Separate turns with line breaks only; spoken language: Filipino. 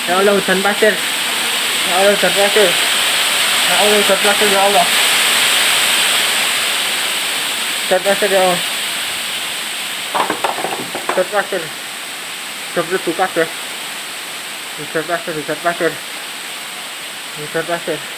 Ya Allah, hujan pasir. Ya Allah, hujan pasir. Ya Allah, hujan pasir, ya Allah. Hujan pasir, ya Allah. Hujan pasir. Double buka deh. Hujan pasir, hujan pasir. Hujan pasir.